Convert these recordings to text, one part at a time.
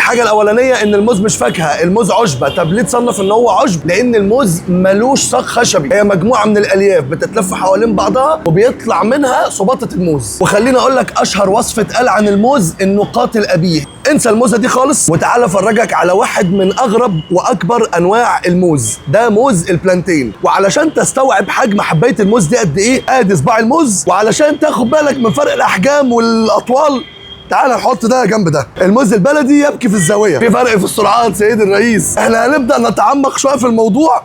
الحاجه الاولانيه ان الموز مش فاكهه، الموز عشبه. طب ليه تصنف ان هو عشب؟ لان الموز ملوش ساق خشبي، هي مجموعه من الالياف بتتلف حوالين بعضها وبيطلع منها صباطه الموز. وخليني اقول لك اشهر وصفه قال عن الموز انه قاتل ابيه. انسى الموزه دي خالص وتعالى افرجك على واحد من اغرب واكبر انواع الموز، ده موز البلانتين. وعلشان تستوعب حجم حبايه الموز دي قد ايه، ادي صباع الموز، وعلشان تاخد بالك من فرق الاحجام والاطوال تعال نحط ده جنب ده. الموز البلدي يبكي في الزاويه، في فرق في السرعات سيد الرئيس. احنا هنبدا نتعمق شويه في الموضوع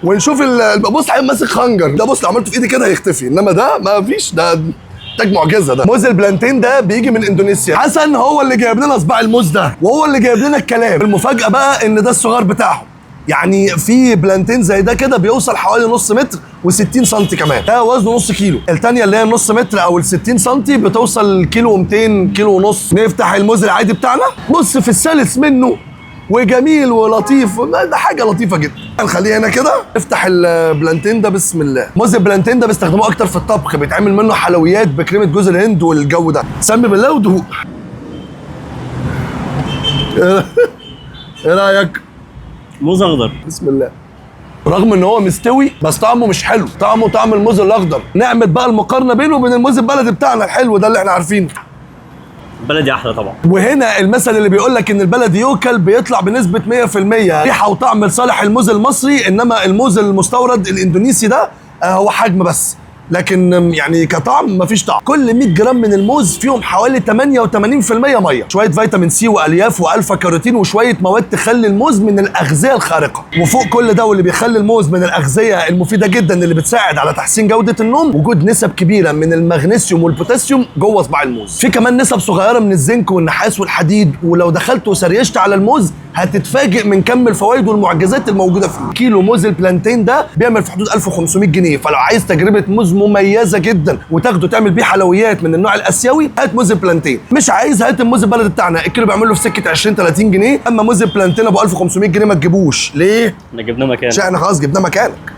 ونشوف بص ماسك خنجر ده، بص لو عملته في ايدي كده هيختفي، انما ده ما فيش، ده محتاج معجزه. ده موز البلانتين ده بيجي من اندونيسيا. حسن هو اللي جايب لنا صباع الموز ده وهو اللي جايب لنا الكلام. المفاجاه بقى ان ده الصغار بتاعهم، يعني في بلانتين زي ده كده بيوصل حوالي نص متر و60 سم كمان، ده وزنه نص كيلو. الثانيه اللي هي نص متر او ال 60 سم بتوصل كيلو و200 كيلو ونص. نفتح الموز العادي بتاعنا، بص في السلس منه وجميل ولطيف، ده حاجه لطيفه جدا. هنخليه هنا كده. افتح البلانتين ده بسم الله. موز البلانتين ده بيستخدموه اكتر في الطبخ، بيتعمل منه حلويات بكريمه جوز الهند والجو ده. سمي بالله ودوق. ايه رايك؟ موز اخضر بسم الله. رغم ان هو مستوي بس طعمه مش حلو، طعمه طعم الموز الاخضر. نعمل بقى المقارنه بينه وبين الموز البلدي بتاعنا الحلو ده اللي احنا عارفينه. بلدي احلى طبعا. وهنا المثل اللي بيقول لك ان البلدي يوكل بيطلع بنسبه 100% ريحه وطعم لصالح الموز المصري، انما الموز المستورد الاندونيسي ده هو حجم بس، لكن يعني كطعم مفيش طعم. كل 100 جرام من الموز فيهم حوالي 88% ميه، شويه فيتامين سي والياف والفا كاروتين وشويه مواد تخلي الموز من الاغذيه الخارقه. وفوق كل ده واللي بيخلي الموز من الاغذيه المفيده جدا اللي بتساعد على تحسين جوده النوم، وجود نسب كبيره من المغنيسيوم والبوتاسيوم جوه صباع الموز. في كمان نسب صغيره من الزنك والنحاس والحديد، ولو دخلت وسريشت على الموز هتتفاجئ من كم الفوائد والمعجزات الموجوده فيه. كيلو موز البلانتين ده بيعمل في حدود 1500 جنيه، فلو عايز تجربه موز مميزه جدا وتاخده تعمل بيه حلويات من النوع الاسيوي هات موز البلانتين. مش عايز هات الموز البلدي بتاعنا، الكيلو بيعمل له في سكه 20 30 جنيه، اما موز البلانتين ابو 1500 جنيه ما تجيبوش. ليه؟ احنا جبناه مكان. عشان احنا خلاص جبناه مكانك.